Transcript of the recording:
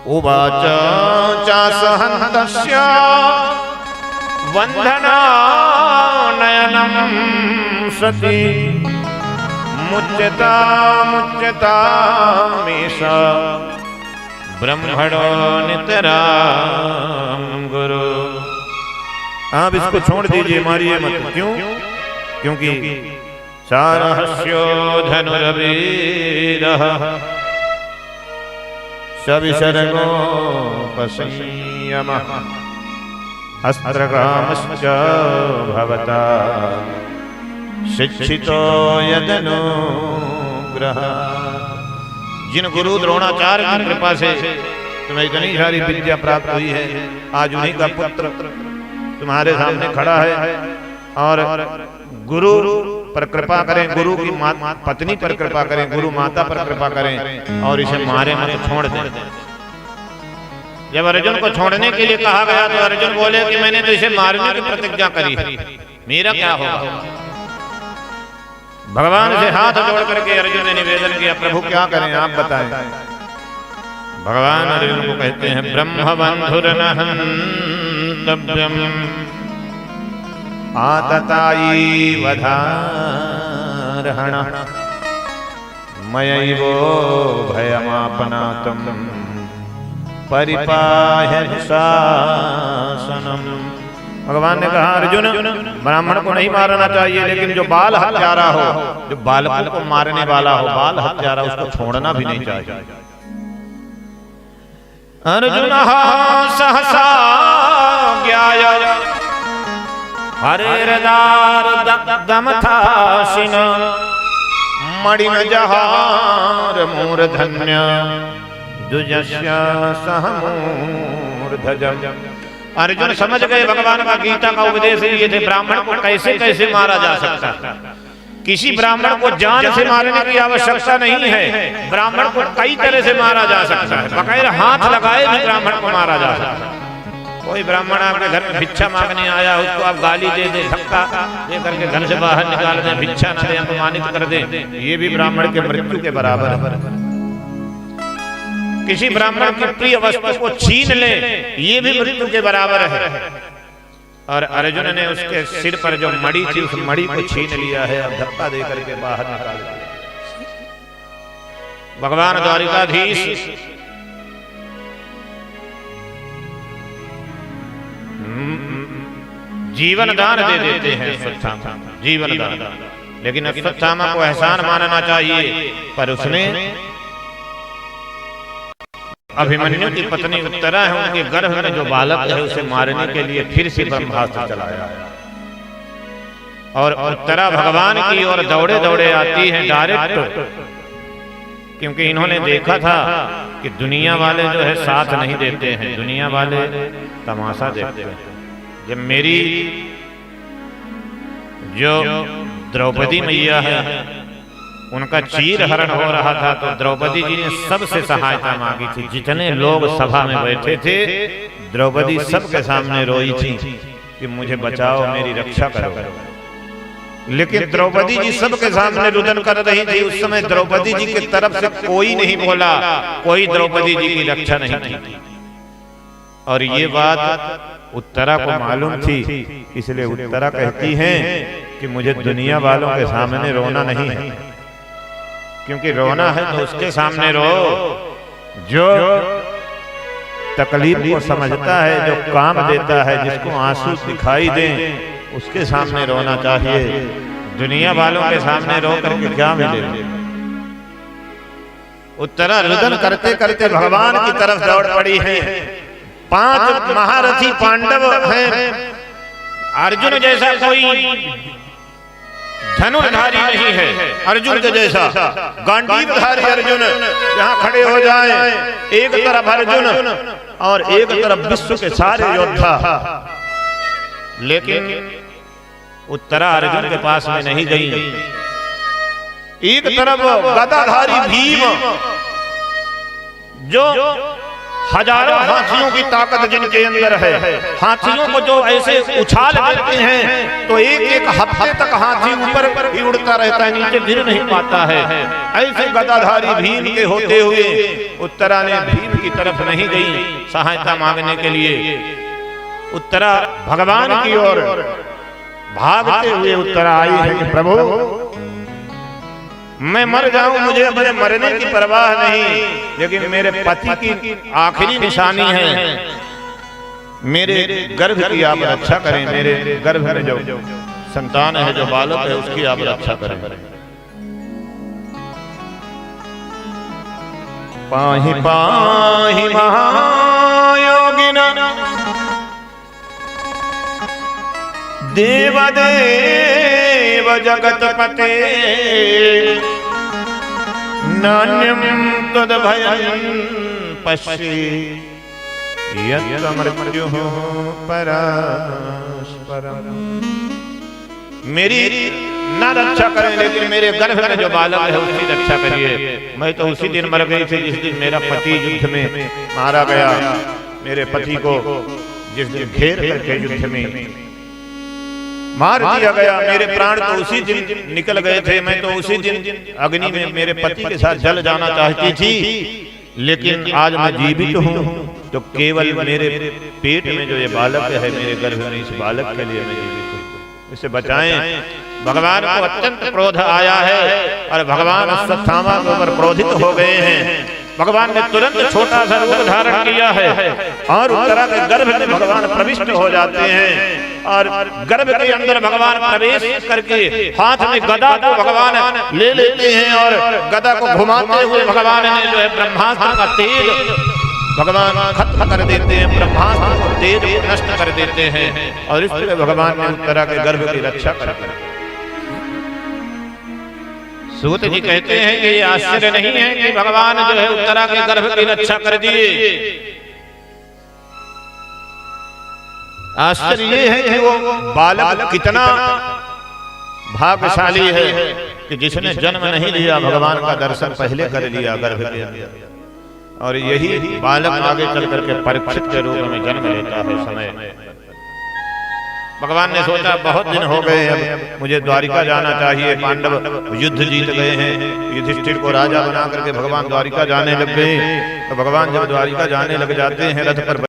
उवाच चासहन्तस्य वन्दनानयनं सति मुच्यतामेष ब्रह्मणो नितरां गुरु। आप इसको छोड़ दीजिए, मारिए मत। क्यों? क्योंकि सारहस्यो धनुरवीरः सविसर्गोपसंयमः अस्त्रकामश्च भवता शिक्षितो यदनुग्रह। जिन गुरु द्रोणाचार्य की कृपा से तुम्हें इतनी सारी विद्या प्राप्त हुई है, आज उन्हीं का पुत्र तुम्हारे सामने खड़ा है और गुरु पर कृपा करें, गुरु की पत्नी पर कृपा करें, गुरु माता पर कृपा करें और इसे मारे मत, छोड़ दें। जब अर्जुन को छोड़ने के लिए कहा गया तो अर्जुन बोले कि मैंने तो इसे मारने की प्रतिज्ञा करी, मेरा क्या होगा? भगवान से हाथ जोड़ करके अर्जुन ने निवेदन किया, प्रभु क्या करें आप बताएं। भगवान अर्जुन को कहते हैं, ब्रह्मबन्धुर्नहन्तव्यम् आततायी वधारहणः मयैवो भयमापनातम् परिपाह्य शासनम्। भगवान ने कहा, अर्जुन ब्राह्मण को नहीं मारना चाहिए, लेकिन जो बाल हत्यारा हो, जो बालकों को मारने वाला हो, बाल हत्यारा, उसको छोड़ना भी नहीं चाहिए। अर्जुन सहसा ज्ञाय हरेर्दारुदग्धमथाशिन मणिन जहार मूर्धन्य दुजस्य सह मूर्धजम्। अर्जुन समझ गए भगवान का गीता का उपदेश ये थे, ब्राह्मण को कैसे कैसे मारा जा सकता है। किसी ब्राह्मण को जान से मारने की आवश्यकता नहीं है, ब्राह्मण को कई तरह से मारा जा सकता है, बगैर हाथ लगाए भी ब्राह्मण को मारा जा सकता है। कोई ब्राह्मण आपके घर में भिक्षा मांगने आया, उसको आप गाली दे दे, धक्का दे करके घर से बाहर निकाल दें, भिक्षा न दे, अपमानित कर दे, ये भी ब्राह्मण के मृत्यु के बराबर है। किसी ब्राह्मण की प्रिय वस्तु को छीन ले, ये भी मृत्यु के बराबर है। और अर्जुन ने उसके सिर पर जो मणि थी, उस मणि को छीन लिया है और धक्का दे करके बाहर निकाल दिया। भगवान द्वारिकाधीश जीवन दान दे देते हैं, अश्वत्थामा जीवन दान, लेकिन अश्वत्थामा को एहसान मानना चाहिए। पर उसने अभिमन्यु की पत्नी उत्तरा है, उनके गर्भ में जो बालक है उसे मारने के लिए फिर से ब्रह्मास्त्र चलाया और उत्तरा भगवान की ओर दौड़े दौड़े आती है डायरेक्ट, क्योंकि इन्होंने देखा था कि दुनिया वाले जो है साथ नहीं देते हैं, दुनिया वाले तमाशा देखते हैं। जब मेरी जो द्रौपदी मैया है उनका चीर हरण हो रहा था, तो द्रौपदी जी ने सबसे सहायता मांगी थी। जितने लोग सभा में बैठे थे, द्रौपदी सबके सामने रोई थी कि मुझे बचाओ, मेरी रक्षा करो। लेकिन द्रौपदी जी सबके सामने रुदन कर रही थी। उस समय द्रौपदी जी की तरफ से कोई नहीं बोला, कोई द्रौपदी जी की रक्षा नहीं की। और ये बात उत्तरा को मालूम थी, इसलिए उत्तरा कहती हैं कि मुझे दुनिया वालों के सामने रोना नहीं है, क्योंकि रोना है तो उसके सामने रो जो तकलीफ को समझता है, जो काम देता है, जिसको आंसू दिखाई दें, उसके सामने रोना चाहिए। दुनिया वालों के सामने रो करके क्या मिलेगा? उत्तरा रुदन करते करते भगवान की तरफ दौड़ पड़ी है। 5 महारथी पांडव हैं, अर्जुन जैसा कोई धनुर्धारी नहीं है, अर्जुन के जैसा गांडीवधारी अर्जुन यहाँ खड़े हो जाएं, एक तरफ अर्जुन और एक तरफ विश्व के सारे योद्धा। लेकिन उत्तरा अर्जुन के पास में नहीं गई। एक तरफ गदाधारी भीम जो हजारों हाथियों की ताकत जिनके अंदर है, हाथियों को जो ऐसे उछाल देते हैं तो एक एक हफ्ते तक हाथी ऊपर ही उड़ता रहता है, नीचे गिर नहीं पाता है। ऐसे गदाधारी भीम के होते हुए उत्तरा ने भीम की तरफ नहीं गई सहायता मांगने के लिए। उत्तरा भगवान की ओर भागते हुए उत्तरा आई है कि प्रभु मैं मर जाऊं, मुझे अपने मरने की परवाह नहीं, लेकिन मेरे पति की आखिरी निशानी है, मेरे गर्भ की आप रक्षा करें, मेरे गर्भ में जो संतान है, जो बालक है, उसकी आप रक्षा करें। पाहि पाहि महायोगिना देवदेव जगतपते नान्यं तद्भयं पश्ये यत्मृत्युः परास्परम्। मेरी न रक्षा करें, लेकिन मेरे गर्भ में जो बालक है उसकी रक्षा करिए। मैं तो उसी दिन मर गई थी जिस दिन मेरा पति युद्ध में मारा गया। मेरे पति को जिस दिन घेर करके युद्ध में मार दिया गया, मेरे प्राण तो उसी दिन निकल गए थे। मैं तो उसी दिन अग्नि में मेरे पति के साथ जल जाना चाहती थी, लेकिन आज मैं जीवित हूँ तो केवल मेरे पेट में जो ये बालक है, मेरे गर्भ में इस बालक के लिए मैं जीवित हूँ, इसे बचाएं। भगवान को अत्यंत क्रोध आया है और भगवान अश्वत्थामा के ऊपर क्रोधित हो गए हैं। भगवान ने तुरंत छोटा सा रूप धारण किया है और उत्तरा के गर्भ में भगवान प्रविष्ट हो जाते हैं और गर्भ के अंदर भगवान प्रवेश करके हाथ में गदा को भगवान ले लेते हैं और गदा को घुमाते हुए भगवान ने जो है ब्रह्मास्त्र का तेज भगवान खत्म कर देते हैं, ब्रह्मास्त्र को तेज नष्ट कर देते हैं और इस तरह भगवान ने उत्तरा के गर्भ की रक्षा कर दी। सूत जी कहते हैं कि ये आश्चर्य नहीं है कि भगवान जो है उत्तरा के गर्भ की रक्षा कर दिए। आश्चर्य ये है कि वो बालक कितना भाग्यशाली है कि जिसने जन्म नहीं लिया, भगवान का दर्शन पहले कर लिया गर्भ के अंदर, और यही बालक आगे चल करके परीक्षित के रूप में जन्म लेता है समय। भगवान ने सोचा बहुत दिन हो गए, अब मुझे द्वारिका जाना चाहिए। पांडव युद्ध जीत गए हैं, युधिष्ठिर को राजा बना करके भगवान द्वारिका जाने लग गए। तो भगवान जब द्वारिका जाने लग जाते हैं रथ पर